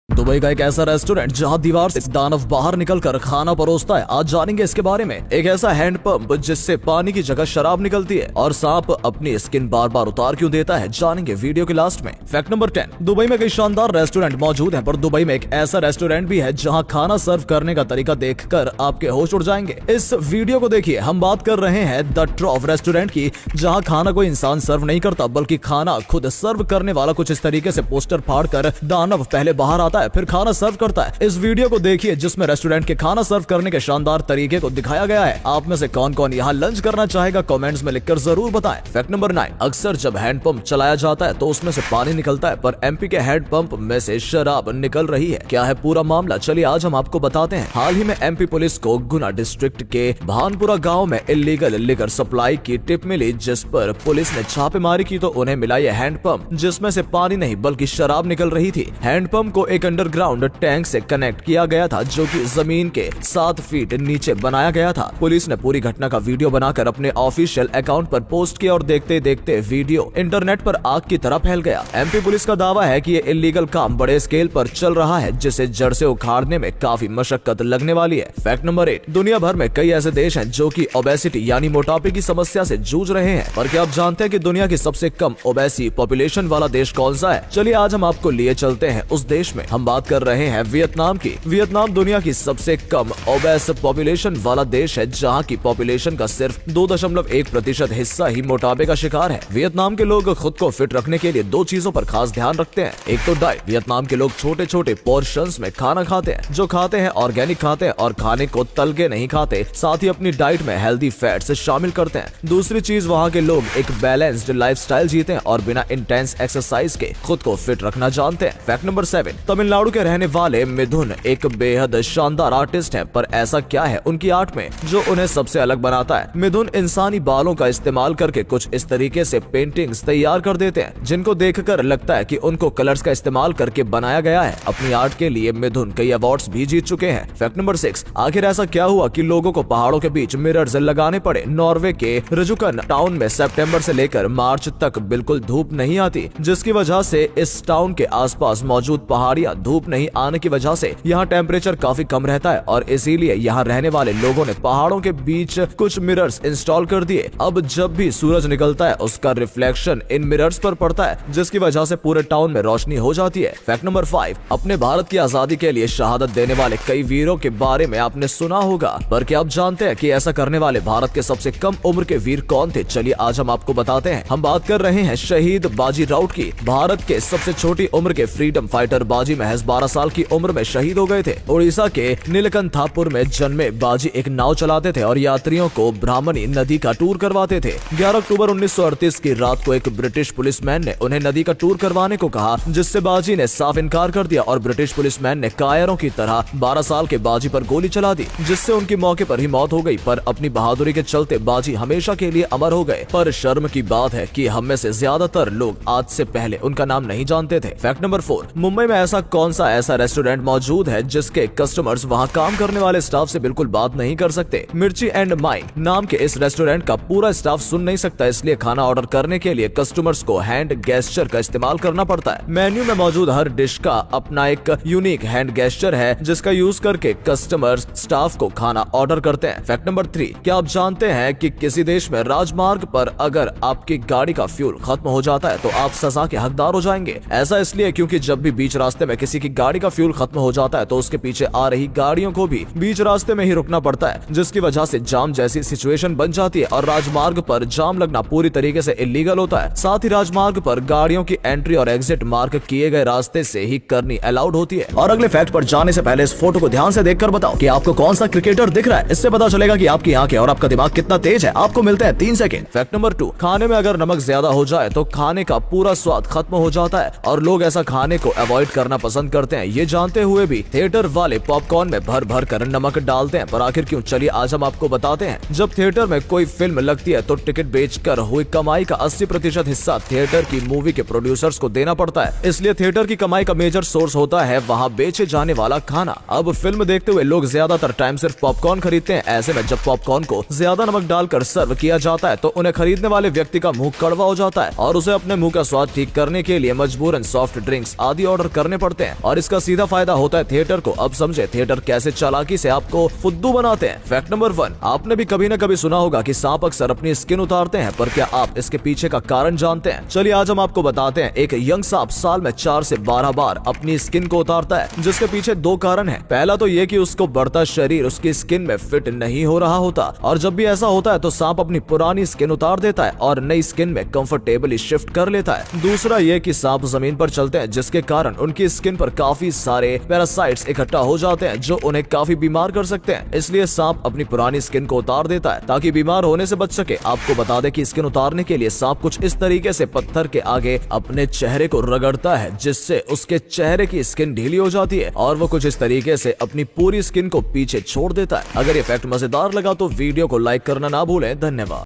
Dubai का एक ऐसा रेस्टोरेंट जहां दीवार से दानव बाहर निकलकर खाना परोसता है। आज जानेंगे इसके बारे में। एक ऐसा हैंड पंप जिससे पानी की जगह शराब निकलती है और सांप अपनी स्किन बार बार उतार क्यों देता है, जानेंगे वीडियो के लास्ट में। फैक्ट नंबर 10, दुबई में कई शानदार रेस्टोरेंट मौजूद हैं, पर दुबई में एक ऐसा रेस्टोरेंट भी है जहां खाना सर्व करने का तरीका देखकर आपके होश उड़ जाएंगे। इस वीडियो को देखिए। हम बात कर रहे हैं द ट्रॉफ रेस्टोरेंट की, जहाँ खाना कोई इंसान सर्व नहीं करता बल्कि खाना खुद सर्व करने वाला कुछ इस तरीके से पोस्टर फाड़कर दानव पहले बाहर आता है फिर खाना सर्व करता है। इस वीडियो को देखिए जिसमें रेस्टोरेंट के खाना सर्व करने के शानदार तरीके को दिखाया गया है। आप में से कौन कौन यहाँ लंच करना चाहेगा, कमेंट्स में लिखकर जरूर बताएं। फैक्ट नंबर 9, अक्सर जब हैंडपंप चलाया जाता है तो उसमें से पानी निकलता है, पर एमपी के हैंडपंप में से शराब निकल रही है। क्या है पूरा मामला, चलिए आज हम आपको बताते हैं। हाल ही में एमपी पुलिस को गुना डिस्ट्रिक्ट के भानपुरा गाँव में इलीगल लिकर सप्लाई की टिप मिली, जिस पर पुलिस ने छापेमारी की तो उन्हें मिला यह हैंडपंप जिसमें से पानी नहीं बल्कि शराब निकल रही थी। हैंडपंप को एक अंडरग्राउंड टैंक से कनेक्ट किया गया था जो कि जमीन के 7 फीट नीचे बनाया गया था। पुलिस ने पूरी घटना का वीडियो बनाकर अपने ऑफिशियल अकाउंट पर पोस्ट किया और देखते देखते वीडियो इंटरनेट पर आग की तरह फैल गया। एमपी पुलिस का दावा है कि ये इलीगल काम बड़े स्केल पर चल रहा है जिसे जड़ से उखाड़ने में काफी मशक्कत लगने वाली है। फैक्ट नंबर 8, दुनिया भर में कई ऐसे देश हैं जो कि ओबेसिटी यानी मोटापे की समस्या से जूझ रहे हैं, पर क्या आप जानते हैं कि दुनिया की सबसे कम ओबेसी पॉपुलेशन वाला देश कौन सा है? चलिए आज हम आपको लिए चलते हैं उस देश में। हम बात कर रहे हैं वियतनाम की। वियतनाम दुनिया की सबसे कम ओबेस पॉपुलेशन वाला देश है, जहां की पॉपुलेशन का सिर्फ 2.1% हिस्सा ही मोटापे का शिकार है। वियतनाम के लोग खुद को फिट रखने के लिए 2 चीजों पर खास ध्यान रखते हैं। एक तो डाइट, वियतनाम के लोग छोटे छोटे पोर्शंस में खाना खाते हैं। जो खाते हैं ऑर्गेनिक खाते हैं और खाने को तल के नहीं खाते, साथ ही अपनी डाइट में हेल्दी फैट्स शामिल करते हैं। दूसरी चीज, वहाँ के लोग एक बैलेंस्ड लाइफस्टाइल जीते हैं और बिना इंटेंस एक्सरसाइज के खुद को फिट रखना जानते हैं। फैक्ट नंबर 7, तमिलनाडु के रहने वाले मिथुन एक बेहद शानदार आर्टिस्ट हैं, पर ऐसा क्या है उनकी आर्ट में जो उन्हें सबसे अलग बनाता है? मिथुन इंसानी बालों का इस्तेमाल करके कुछ इस तरीके से पेंटिंग्स तैयार कर देते हैं जिनको देखकर लगता है कि उनको कलर्स का इस्तेमाल करके बनाया गया है। अपनी आर्ट के लिए मिथुन कई अवार्ड्स भी जीत चुके हैं। फैक्ट नंबर 6, आखिर ऐसा क्या हुआ कि लोगों को पहाड़ों के बीच मिरर्स लगाने पड़े? नॉर्वे के रजुकन टाउन में सितंबर से लेकर मार्च तक बिल्कुल धूप नहीं आती, जिसकी वजह से इस टाउन के आसपास मौजूद पहाड़ियां धूप नहीं आने की वजह से यहाँ टेम्परेचर काफी कम रहता है और इसीलिए यहाँ रहने वाले लोगों ने पहाड़ों के बीच कुछ मिरर्स इंस्टॉल कर दिए। अब जब भी सूरज निकलता है उसका रिफ्लेक्शन इन मिरर्स पर पड़ता है, जिसकी वजह से पूरे टाउन में रोशनी हो जाती है। फैक्ट नंबर 5, अपने भारत की आजादी के लिए शहादत देने वाले कई वीरों के बारे में आपने सुना होगा, पर क्या आप जानते हैं कि ऐसा करने वाले भारत के सबसे कम उम्र के वीर कौन थे? चलिए आज हम आपको बताते हैं। हम बात कर रहे हैं शहीद बाजी राउत की। भारत के सबसे छोटी उम्र के फ्रीडम फाइटर बाजी महज 12 साल की उम्र में शहीद हो गए थे। उड़ीसा के नीलकंठापुर में जन्मे बाजी एक नाव चलाते थे और यात्रियों को ब्राह्मणी नदी का टूर करवाते थे। 11 अक्टूबर 1938 की रात को एक ब्रिटिश पुलिसमैन ने उन्हें नदी का टूर करवाने को कहा, जिससे बाजी ने साफ इनकार कर दिया और ब्रिटिश पुलिसमैन ने कायरों की तरह 12 साल के बाजी पर गोली चला दी, जिससे उनकी मौके पर ही मौत हो गई। पर अपनी बहादुरी के चलते बाजी हमेशा के लिए अमर हो गए। पर शर्म की बात है कि हम में से ज्यादातर लोग आज से पहले उनका नाम नहीं जानते थे। फैक्ट नंबर 4, मुंबई में ऐसा कौन सा ऐसा रेस्टोरेंट मौजूद है जिसके कस्टमर्स वहाँ काम करने वाले स्टाफ से बिल्कुल बात नहीं कर सकते? मिर्ची एंड माइन नाम के इस रेस्टोरेंट का पूरा स्टाफ सुन नहीं सकता, इसलिए खाना ऑर्डर करने के लिए कस्टमर्स को हैंड गेस्चर का इस्तेमाल करना पड़ता है। मेन्यू में मौजूद हर डिश का अपना एक यूनिक हैंड गेस्चर है जिसका यूज करके कस्टमर्स स्टाफ को खाना ऑर्डर करते हैं। फैक्ट नंबर 3, क्या आप जानते हैं कि किसी देश में राजमार्ग पर अगर आपकी गाड़ी का फ्यूल खत्म हो जाता है तो आप सजा के हकदार हो जाएंगे? ऐसा इसलिए क्योंकि जब भी बीच रास्ते में किसी की गाड़ी का फ्यूल खत्म हो जाता है तो उसके पीछे आ रही गाड़ियों को भी बीच रास्ते में ही रुकना पड़ता है, जिसकी वजह से जाम जैसी सिचुएशन बन जाती है और राजमार्ग पर जाम लगना पूरी तरीके से इलीगल होता है। साथ ही राजमार्ग पर गाड़ियों की एंट्री और एग्जिट मार्क किए गए रास्ते से ही करनी अलाउड होती है। और अगले फैक्ट पर जाने से पहले इस फोटो को ध्यान से देखकर बताओ कि आपको कौन सा क्रिकेटर दिख रहा है। इससे पता चलेगा कि आपकी आंखें और आपका दिमाग कितना तेज है। आपको मिलते हैं 3 सेकंड। फैक्ट नंबर 2, खाने में अगर नमक ज्यादा हो जाए तो खाने का पूरा स्वाद खत्म हो जाता है और लोग ऐसा खाने को अवॉइड करना पसंद करते हैं। ये जानते हुए भी थिएटर वाले पॉपकॉर्न में भर भर कर नमक डालते हैं, पर आखिर क्यों? चलिए आज हम आपको बताते हैं। जब थिएटर में कोई फिल्म लगती है तो टिकट बेचकर हुई कमाई का 80% हिस्सा थिएटर की मूवी के प्रोड्यूसर्स को देना पड़ता है, इसलिए थिएटर की कमाई का मेजर सोर्स होता है वहाँ बेचे जाने वाला खाना। अब फिल्म देखते हुए लोग ज्यादातर टाइम सिर्फ पॉपकॉर्न खरीदते हैं। ऐसे में जब पॉपकॉर्न को ज्यादा नमक डालकर सर्व किया जाता है तो उन्हें खरीदने वाले व्यक्ति का मुंह कड़वा हो जाता है और उसे अपने मुंह का स्वाद ठीक करने के लिए मजबूरन सॉफ्ट ड्रिंक्स आदि ऑर्डर करने पड़ते हैं। पड़ते हैं और इसका सीधा फायदा होता है थिएटर को। अब समझे थिएटर कैसे चालाकी से आपको फुद्दू बनाते हैं। फैक्ट नंबर 1, आपने भी कभी न कभी सुना होगा कि सांप अक्सर अपनी स्किन उतारते हैं, पर क्या आप इसके पीछे का कारण जानते हैं? चलिए आज हम आपको बताते हैं। एक यंग सांप साल में 4 से 12 बार अपनी स्किन को उतारता है, जिसके पीछे 2 कारण हैं। पहला तो ये कि उसको बढ़ता शरीर उसकी स्किन में फिट नहीं हो रहा होता, और जब भी ऐसा होता है तो सांप अपनी पुरानी स्किन उतार देता है और नई स्किन में कंफर्टेबली शिफ्ट कर लेता है। दूसरा ये कि सांप जमीन पर चलते हैं, जिसके कारण उनकी स्किन पर काफी सारे पैरासाइट्स इकट्ठा हो जाते हैं जो उन्हें काफी बीमार कर सकते हैं। इसलिए सांप अपनी पुरानी स्किन को उतार देता है ताकि बीमार होने से बच सके। आपको बता दें कि स्किन उतारने के लिए सांप कुछ इस तरीके से पत्थर के आगे अपने चेहरे को रगड़ता है, जिससे उसके चेहरे की स्किन ढीली हो जाती है और वो कुछ इस तरीके से अपनी पूरी स्किन को पीछे छोड़ देता है। अगर ये फैक्ट मजेदार लगा तो वीडियो को लाइक करना ना भूलें। धन्यवाद।